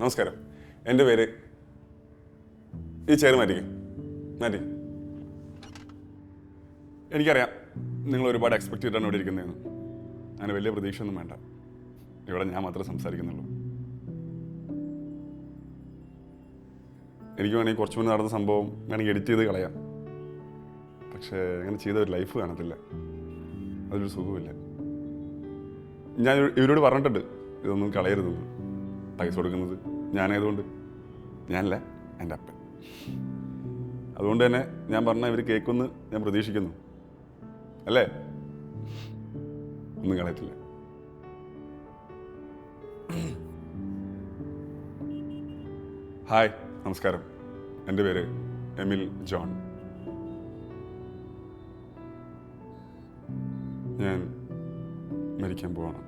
നമസ്കാരം, എൻ്റെ പേര് ഈ ചെയർ മാറ്റി. എനിക്കറിയാം നിങ്ങൾ ഒരുപാട് എക്സ്പെക്ട് ചെയ്തിട്ടാണ് ഇവിടെ ഇരിക്കുന്നതെന്ന്. അങ്ങനെ വലിയ പ്രതീക്ഷയൊന്നും വേണ്ട. ഇവിടെ ഞാൻ മാത്രമേ സംസാരിക്കുന്നുള്ളൂ. എനിക്ക് വേണമെങ്കിൽ കുറച്ച് മുന്നേ നടന്ന സംഭവം വേണമെങ്കിൽ എഡിറ്റ് ചെയ്ത് കളയാം. പക്ഷേ അങ്ങനെ ചെയ്ത ഒരു ലൈഫ് കാണത്തില്ല, അതൊരു സുഖമില്ല. ഞാൻ ഇവരോട് പറഞ്ഞിട്ടുണ്ട് ഇതൊന്നും കളയരുതെന്ന്. പൈസ കൊടുക്കുന്നത് ഞാനായതുകൊണ്ട്, ഞാനല്ല എൻ്റെ അപ്പൻ. അതുകൊണ്ട് തന്നെ ഞാൻ പറഞ്ഞാൽ ഇവർ കേൾക്കുമെന്ന് ഞാൻ പ്രതീക്ഷിക്കുന്നു, അല്ലേ? ഒന്നും കളയത്തില്ല. ഹായ്, നമസ്കാരം. എൻ്റെ പേര് എമിൽ ജോൺ. ഞാൻ മരിക്കാൻ പോവാണ്.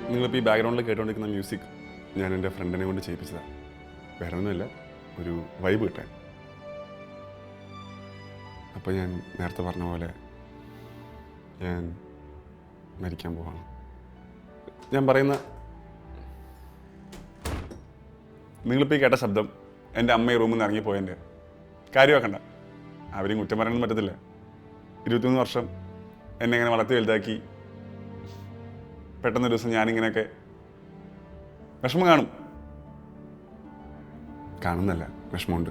നിങ്ങളിപ്പോൾ ഈ ബാക്ക്ഗ്രൗണ്ടിൽ കേട്ടുകൊണ്ടിരിക്കുന്ന മ്യൂസിക് ഞാൻ എൻ്റെ ഫ്രണ്ടിനെ കൊണ്ട് ചെയ്യിപ്പിച്ചതാണ്. വേറെ ഒന്നുമില്ല, ഒരു വൈബ് കിട്ടാൻ. അപ്പോൾ ഞാൻ നേരത്തെ പറഞ്ഞ പോലെ ഞാൻ മരിക്കാൻ പോവാണ്. ഞാൻ പറയുന്ന നിങ്ങളിപ്പോൾ ഈ കേട്ട ശബ്ദം എൻ്റെ അമ്മ ഈ റൂമിൽ നിന്ന് ഇറങ്ങിപ്പോയതിൻ്റെ കാര്യമാക്കണ്ട. അവരെയും കുറ്റം പറയാനൊന്നും പറ്റത്തില്ല. 23 വർഷം എന്നെ ഇങ്ങനെ വളർത്തി വലുതാക്കി പെട്ടെന്നൊരു ദിവസം ഞാനിങ്ങനെയൊക്കെ വിഷമം കാണുന്നല്ല, വിഷമമുണ്ട്.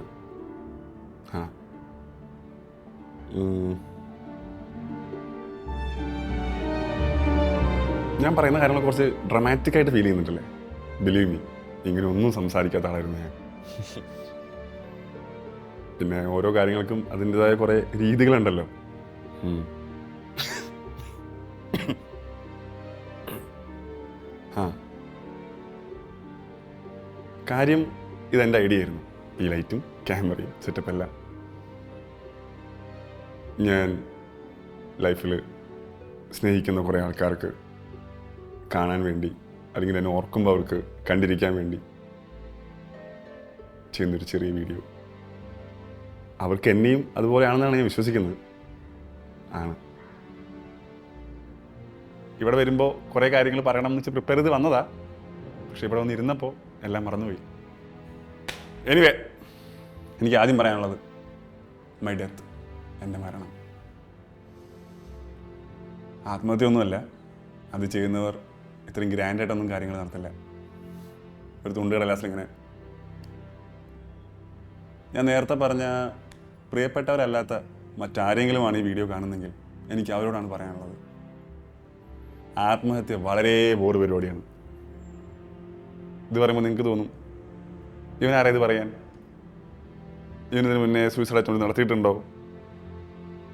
ഞാൻ പറയുന്ന കാര്യങ്ങൾ കുറച്ച് ഡ്രമാറ്റിക്കായിട്ട് ഫീൽ ചെയ്യുന്നുണ്ടല്ലേ? ബിലീവ് മീ, ഇങ്ങനെ ഒന്നും സംസാരിക്കാത്ത ആളായിരുന്നു ഞാൻ. പിന്നെ ഓരോ കാര്യങ്ങൾക്കും അതിൻ്റെതായ കുറേ രീതികളുണ്ടല്ലോ. കാര്യം ഇതെൻ്റെ ഐഡിയ ആയിരുന്നു. ഈ ലൈറ്റും ക്യാമറയും സെറ്റപ്പ് എല്ലാം ഞാൻ ലൈഫിൽ സ്നേഹിക്കുന്ന കുറേ ആൾക്കാർക്ക് കാണാൻ വേണ്ടി, അല്ലെങ്കിൽ എന്നെ ഓർക്കുമ്പോൾ അവർക്ക് കണ്ടിരിക്കാൻ വേണ്ടി ചെയ്യുന്നൊരു ചെറിയ വീഡിയോ. അവർക്ക് എന്നെയും അതുപോലെയാണെന്നാണ് ഞാൻ വിശ്വസിക്കുന്നത്. ആണ്. ഇവിടെ വരുമ്പോൾ കുറേ കാര്യങ്ങൾ പറയണം എന്ന് വെച്ച് പ്രിപ്പയർ ചെയ്ത് വന്നതാ. പക്ഷെ ഇവിടെ വന്ന് ഇരുന്നപ്പോൾ എല്ലാം മറന്നുപോയി. എനിവേ, എനിക്ക് ആദ്യം പറയാനുള്ളത് മൈ ഡെത്ത്, എൻ്റെ മരണം. ആത്മഹത്യയൊന്നുമല്ല. അത് ചെയ്യുന്നവർ ഇത്രയും ഗ്രാൻഡായിട്ടൊന്നും കാര്യങ്ങൾ നടത്തില്ല. ഒരു തുണ്ടുകടലാസിൽ ഇങ്ങനെ. ഞാൻ നേരത്തെ പറഞ്ഞ പ്രിയപ്പെട്ടവരല്ലാത്ത മറ്റാരെങ്കിലുമാണ് ഈ വീഡിയോ കാണുന്നെങ്കിൽ എനിക്ക് അവരോടാണ് പറയാനുള്ളത്. ആത്മഹത്യ വളരെ ബോർ പരിപാടിയാണ്. ഇത് പറയുമ്പോൾ നിങ്ങൾക്ക് തോന്നും, ഇവനാരാ ഇത് പറയാൻ? ഇവനിതിന് മുന്നേ സൂയിസൈഡ് അറ്റംപ്റ്റ് നടത്തിയിട്ടുണ്ടോ?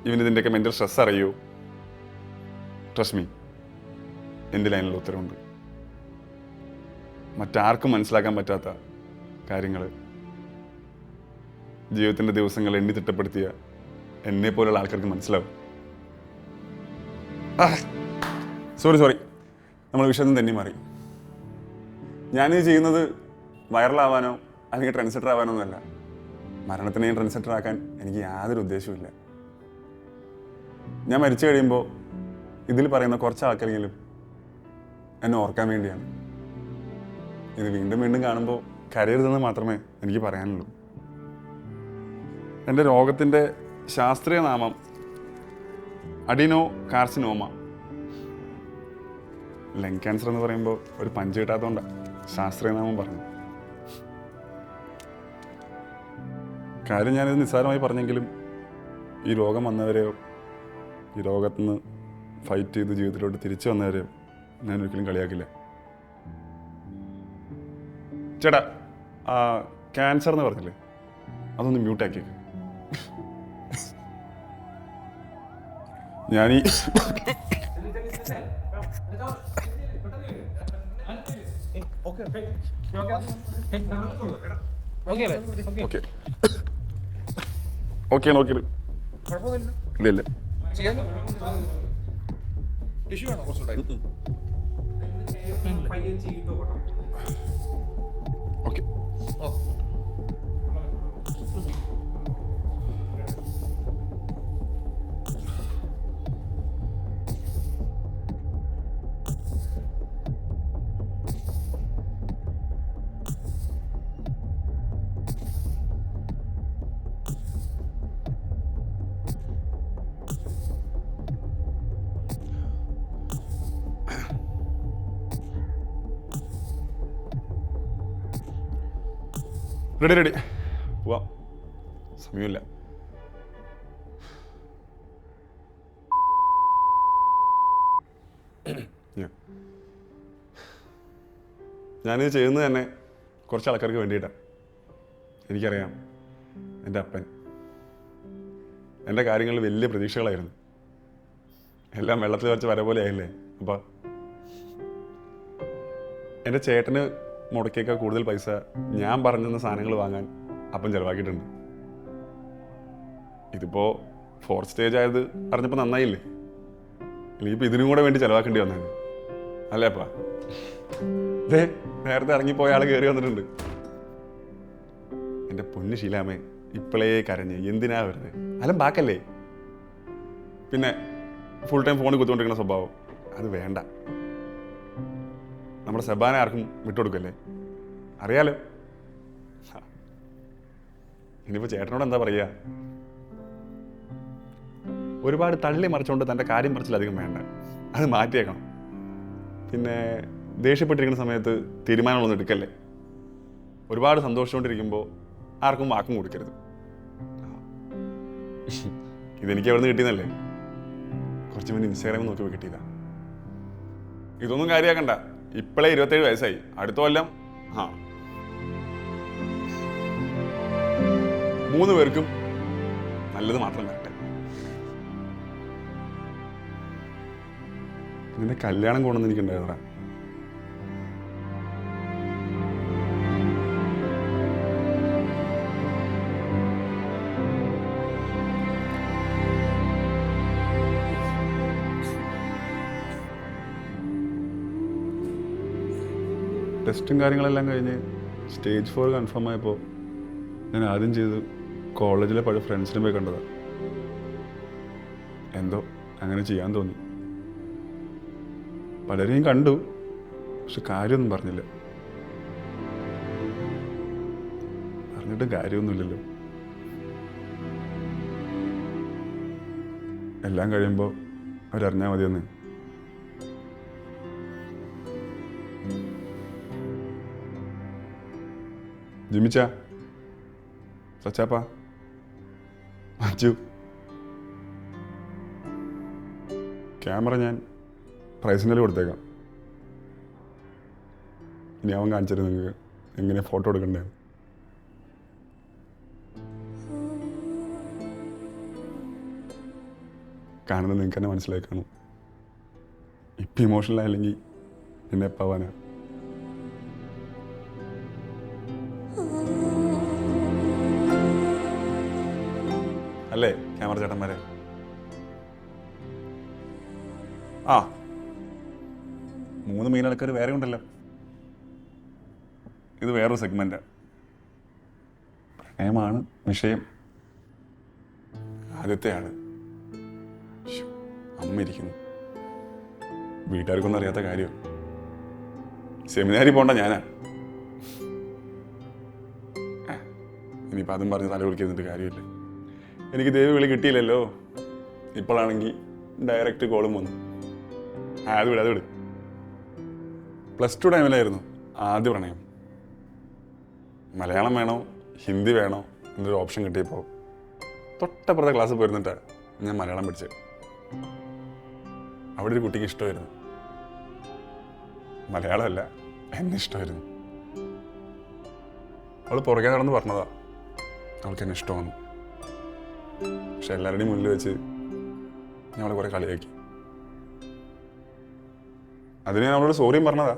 ഇവനിതിൻ്റെയൊക്കെ മെൻ്റൽ സ്ട്രെസ് അറിയോ? ട്രസ്റ്റ് മീ, എൻ്റെ ലൈനിലുള്ള ഉത്തരവുണ്ട്. മറ്റാർക്കും മനസ്സിലാക്കാൻ പറ്റാത്ത കാര്യങ്ങൾ ജീവിതത്തിൻ്റെ ദിവസങ്ങൾ എണ്ണി തിട്ടപ്പെടുത്തിയ എന്നെ പോലുള്ള ആൾക്കാർക്ക് മനസ്സിലാവും. സോറി, നമ്മൾ വിഷയം തന്നെ മാറി. ഞാനിത് ചെയ്യുന്നത് വൈറലാവാനോ അല്ലെങ്കിൽ ട്രെൻഡ് സെറ്റർ ആവാനോ ഒന്നുമല്ല. മരണത്തിനെയും ട്രെൻഡ് സെറ്റർ ആക്കാൻ എനിക്ക് യാതൊരു ഉദ്ദേശവുമില്ല. ഞാൻ മരിച്ചു കഴിയുമ്പോൾ ഇതിൽ പറയുന്ന കുറച്ച് ആൾക്കാരെങ്കിലും എന്നെ ഓർക്കാൻ വേണ്ടിയാണ്. ഇത് വീണ്ടും വീണ്ടും കാണുമ്പോൾ കരയരുതെന്ന് മാത്രമേ എനിക്ക് പറയാനുള്ളൂ. എൻ്റെ രോഗത്തിൻ്റെ ശാസ്ത്രീയ നാമം അഡിനോ കാർസിനോമ. ലങ് ക്യാൻസർ എന്ന് പറയുമ്പോൾ ഒരു പഞ്ച് കിട്ടാത്തതുകൊണ്ടാണ് ശാസ്ത്രീയ നാമം പറഞ്ഞു. കാര്യം ഞാനിത് നിസ്സാരമായി പറഞ്ഞെങ്കിലും ഈ രോഗം വന്നവരെയോ ഈ രോഗത്തുനിന്ന് ഫൈറ്റ് ചെയ്ത് ജീവിതത്തിലോട്ട് തിരിച്ചു വന്നവരെയോ ഞാൻ ഒരിക്കലും കളിയാക്കില്ല. ചേട്ടാ, ക്യാൻസർ എന്ന് പറഞ്ഞില്ലേ, അതൊന്ന് മ്യൂട്ടാക്കിയേക്ക്. ഞാനീ ഓക്കെ നോക്കിയത് ഇല്ല. ഓക്കെ. റെഡി റെഡി പോവാം, സമയമില്ല. ഞാനിത് ചെയ്യുന്നത് തന്നെ കുറച്ച് ആൾക്കാർക്ക് വേണ്ടിയിട്ടാണ്. എനിക്കറിയാം, എൻ്റെ അപ്പൻ എൻ്റെ കാര്യങ്ങളിൽ വലിയ പ്രതീക്ഷകളായിരുന്നു. എല്ലാം വെള്ളത്തിൽ വെച്ച് വര പോലെ ആയില്ലേ. അപ്പം എൻ്റെ ചേട്ടന് മുടക്കിയേക്കാൾ കൂടുതൽ പൈസ ഞാൻ പറഞ്ഞെന്ന സാധനങ്ങൾ വാങ്ങാൻ അപ്പം ചിലവാക്കിയിട്ടുണ്ട്. ഇതിപ്പോൾ 4th സ്റ്റേജ് ആയത് അറിഞ്ഞപ്പോൾ നന്നായില്ലേ. ഇനിയിപ്പോൾ ഇതിനും കൂടെ വേണ്ടി ചിലവാക്കേണ്ടി വന്നത് അല്ലേ അപ്പാ? അതെ, നേരത്തെ ഇറങ്ങിപ്പോയ ആൾ കയറി വന്നിട്ടുണ്ട്. എൻ്റെ പൊന്നു ശീലാമേ, ഇപ്പോഴേ കരഞ്ഞ് എന്തിനാ വരുന്നത്? ബാക്കല്ലേ. പിന്നെ ഫുൾ ടൈം ഫോണിൽ കുത്തുകൊണ്ടിരിക്കുന്ന സ്വഭാവം അത് വേണ്ട. നമ്മുടെ സെബാനെ ആർക്കും വിട്ടുകൊടുക്കല്ലേ, അറിയാലോ. ഇനിയിപ്പോൾ ചേട്ടനോട് എന്താ പറയുക? ഒരുപാട് തള്ളി മറിച്ചുകൊണ്ട് തൻ്റെ കാര്യം പറച്ചിലധികം വേണ്ട, അത് മാറ്റിയേക്കണം. പിന്നെ ദേഷ്യപ്പെട്ടിരിക്കുന്ന സമയത്ത് തീരുമാനങ്ങളൊന്നും എടുക്കല്ലേ. ഒരുപാട് സന്തോഷിച്ചുകൊണ്ടിരിക്കുമ്പോൾ ആർക്കും വാക്കും കൊടുക്കരുത്. ഇതെനിക്ക് എവിടെ നിന്ന് കിട്ടിയെന്നല്ലേ, കുറച്ച് മുന്നേ ഇൻസ്റ്റാഗ്രാമിൽ നോക്കിയപ്പോൾ കിട്ടിയതാ. ഇതൊന്നും കാര്യമാക്കണ്ട. ഇപ്പോഴേ 27 വയസ്സായി. അടുത്ത കൊല്ലം 3 പേർക്കും നല്ലത് മാത്രം വരട്ടെ. നിന്റെ കല്യാണം കൊണ്ടെന്ന് എനിക്കുണ്ടായതാ. ടെസ്റ്റും കാര്യങ്ങളെല്ലാം കഴിഞ്ഞ് സ്റ്റേജ് 4 കൺഫേം ആയപ്പോൾ ഞാൻ ആദ്യം ചെയ്ത് കോളേജിലെ പഴയ ഫ്രണ്ട്സിനെ പോയി കണ്ടതാണ്. എന്തോ അങ്ങനെ ചെയ്യാൻ തോന്നി. പലരെയും കണ്ടു, പക്ഷെ കാര്യമൊന്നും പറഞ്ഞില്ല. പറഞ്ഞിട്ടും കാര്യമൊന്നുമില്ലല്ലോ. എല്ലാം കഴിയുമ്പോൾ അവരറിഞ്ഞാൽ മതിയെന്ന്. ജിമിച്ച, സച്ചാപ്പ, മഞ്ജു, ക്യാമറ ഞാൻ പ്രൈസിൻ്റെ കൊടുത്തേക്കാം. ഇനി അവൻ കാണിച്ചിട്ട് നിങ്ങൾക്ക് എങ്ങനെ ഫോട്ടോ എടുക്കണ്ടേ. കാണുന്നത് നിങ്ങൾക്ക് തന്നെ മനസ്സിലായി കാണും. ഇപ്പം ഇമോഷണൽ ആയില്ലെങ്കിൽ എന്നെ എപ്പാവാനാ. അല്ലേ ക്യാമറ ചേട്ടന്മാരെ? 3 മെയിൻ ആൾക്കാർ വേറെ ഉണ്ടല്ലോ. ഇത് വേറൊരു സെഗ്മെന്റാണ്. പ്രണയമാണ് വിഷയം. ആദ്യത്തെ ആള് അമ്മ ഇരിക്കുന്നു. വീട്ടുകാർക്കൊന്നും അറിയാത്ത കാര്യം. സെമിനാരി പോണ്ട ഞാനാ. ഇനിയിപ്പോൾ അതും പറഞ്ഞ് തല വിളിക്കുന്നിട്ട് കാര്യമില്ല. എനിക്ക് ദൈവ വിളി കിട്ടിയില്ലല്ലോ. ഇപ്പോഴാണെങ്കിൽ ഡയറക്റ്റ് കോളും വന്നു. അത് വിട്. +2 ടൈമിലായിരുന്നു ആദ്യ പ്രണയം. മലയാളം വേണോ ഹിന്ദി വേണോ എന്നൊരു ഓപ്ഷൻ കിട്ടിയപ്പോൾ തൊട്ടപ്പുറത്തെ ക്ലാസ്സിൽ പോയിരുന്നിട്ടാണ് ഞാൻ മലയാളം പഠിച്ചത്. അവിടെ ഒരു കുട്ടിക്ക് ഇഷ്ടമായിരുന്നു. മലയാളമല്ല, എന്നെ ഇഷ്ടമായിരുന്നു. അവൾ പുറകെ നടന്ന് പറഞ്ഞതാ അവൾക്ക് എന്നെ ഇഷ്ടമാണ്. പക്ഷെ എല്ലാവരുടെയും മുന്നിൽ വെച്ച് ഞാൻ അവളെ കുറെ കളിയാക്കി. അതിന് ഞാൻ അവളോട് സോറിയും പറഞ്ഞതാ.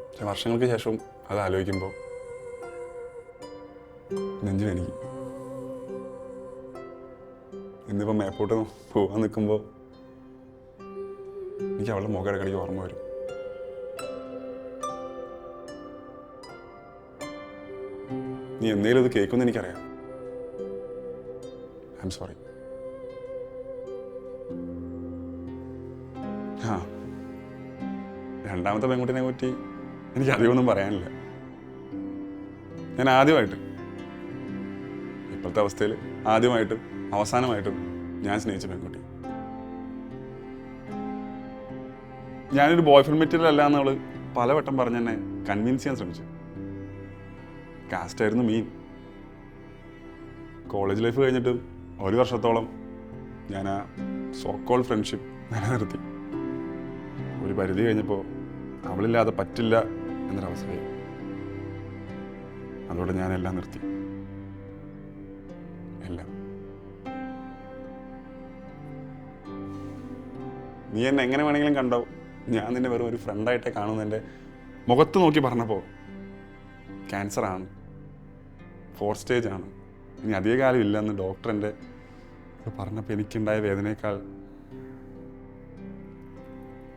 പക്ഷെ വർഷങ്ങൾക്ക് ശേഷം അത് ആലോചിക്കുമ്പോൾ നെഞ്ചിനെനിക്ക്. ഇന്നിപ്പോൾ മേപ്പോട്ട് പോകാൻ നിൽക്കുമ്പോൾ എനിക്ക് അവളുടെ മുഖം ഇടയ്ക്കിടയ്ക്ക് ഓർമ്മ വരും. നീ എന്നേലും ഇത് കേൾക്കുമെന്ന് എനിക്കറിയാം. I am sorry. ആ, രണ്ടാമത്തെ പെൺകുട്ടിനെ പറ്റി എനിക്ക് അധികമൊന്നും പറയാനില്ല. ഞാൻ ആദ്യമായിട്ട് ഇപ്പോഴത്തെ അവസ്ഥയിൽ ആദ്യമായിട്ടും അവസാനമായിട്ടും ഞാൻ സ്നേഹിച്ച പെൺകുട്ടി. ഞാനൊരു ബോയ് ഫ്രണ്ട് മെറ്റീരിയൽ അല്ല എന്ന് അവള് പലവട്ടം പറഞ്ഞ് എന്നെ കൺവിൻസ് ചെയ്യാൻ ശ്രമിച്ചു. കാസ്റ്റായിരുന്നു മീൻ. കോളേജ് ലൈഫ് കഴിഞ്ഞിട്ട് 1 വർഷത്തോളം ഞാൻ ആ സോക്കോൾ ഫ്രണ്ട്ഷിപ്പ് നിലനിർത്തി. ഒരു പരിധി കഴിഞ്ഞപ്പോൾ അവളില്ലാതെ പറ്റില്ല എന്നൊരവസ്ഥയായി. അതോടെ ഞാനെല്ലാം നിർത്തി. എല്ലാം. നീ എന്നെ എങ്ങനെ വേണമെങ്കിലും കണ്ടോ, ഞാൻ നിന്നെ വെറും ഒരു ഫ്രണ്ടായിട്ടേ കാണുന്നതിൻ്റെ മുഖത്ത് നോക്കി പറഞ്ഞപ്പോൾ ക്യാൻസറാണ്, 4 സ്റ്റേജ് ആണ്, ഇനി അധിക കാലം ഇല്ലെന്ന് ഡോക്ടർ എൻ്റെ പറഞ്ഞപ്പോൾ എനിക്കുണ്ടായ വേദനയേക്കാൾ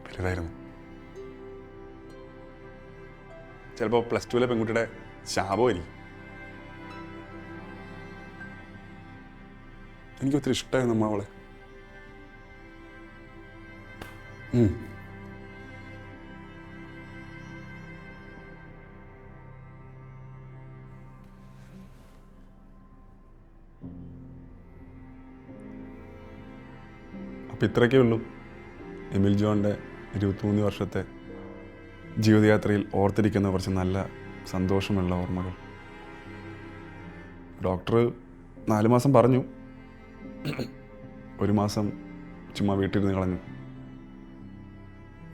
വലുതായിരുന്നു. ചിലപ്പോൾ +2 പെൺകുട്ടിയുടെ ശാപമായിരിക്കും. എനിക്കൊത്തിരി ഇഷ്ടമായിരുന്നു അമ്മ അവളെ. അപ്പം ഇത്രയൊക്കെ ഉള്ളൂ എമിൽ ജോണിൻ്റെ 23 വർഷത്തെ ജീവിതയാത്രയിൽ ഓർത്തിരിക്കുന്ന കുറച്ച് നല്ല സന്തോഷമുള്ള ഓർമ്മകൾ. ഡോക്ടർ 4 മാസം പറഞ്ഞു. 1 മാസം ചുമ്മാ വീട്ടിലിരുന്ന് കളഞ്ഞു.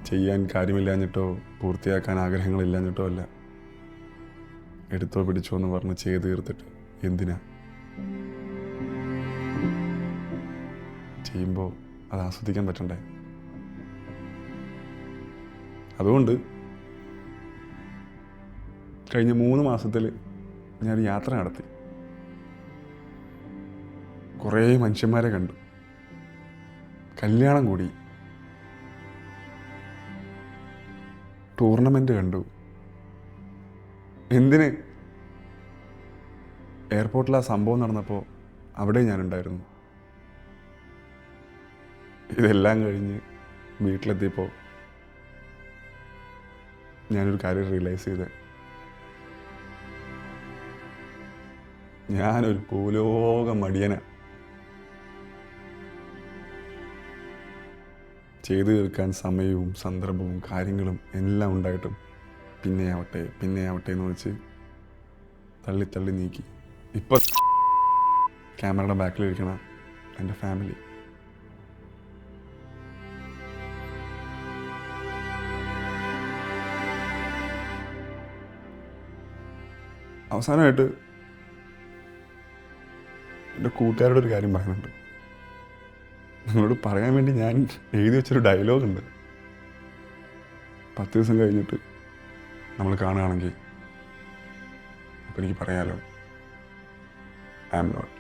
ചെയ്യാൻ കാര്യമില്ലാഞ്ഞിട്ടോ പൂർത്തിയാക്കാൻ ആഗ്രഹങ്ങളില്ലാഞ്ഞിട്ടോ അല്ല, എടുത്തോ പിടിച്ചോ എന്ന് പറഞ്ഞ് ചെയ്ത് തീർത്തിട്ട് എന്തിനാ? ചെയ്യുമ്പോൾ അത് ആസ്വദിക്കാൻ പറ്റണ്ടേ? അതുകൊണ്ട് കഴിഞ്ഞ 3 മാസത്തിൽ ഞാൻ യാത്ര നടത്തി. കുറേ മനുഷ്യന്മാരെ കണ്ടു, കല്യാണം കൂടി, ടൂർണമെൻ്റ് കണ്ടു. എന്തിന്? എയർപോർട്ടിൽ ആ സംഭവം നടന്നപ്പോൾ അവിടെ ഞാനുണ്ടായിരുന്നു. ഇതെല്ലാം കഴിഞ്ഞ് വീട്ടിലെത്തിയപ്പോൾ ഞാനൊരു കാര്യം റിയലൈസ് ചെയ്തേ, ഞാനൊരു ഭൂലോക മടിയനാ. ചെയ്തു തീർക്കാൻ സമയവും സന്ദർഭവും കാര്യങ്ങളും എല്ലാം ഉണ്ടായിട്ടും പിന്നെയാവട്ടെ എന്ന് വെച്ച് തള്ളി തള്ളി നീക്കി. ഇപ്പം ക്യാമറയുടെ ബാക്കിലിരിക്കണ എൻ്റെ ഫാമിലി. അവസാനമായിട്ട് എൻ്റെ കൂട്ടുകാരോട് ഒരു കാര്യം പറയുന്നുണ്ട്. നിങ്ങളോട് പറയാൻ വേണ്ടി ഞാൻ എഴുതി വെച്ചൊരു ഡയലോഗുണ്ട്. 10 ദിവസം കഴിഞ്ഞിട്ട് നമ്മൾ കാണുകയാണെങ്കിൽ അപ്പോൾ എനിക്ക് പറയാലോ, I am not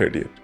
dead yet.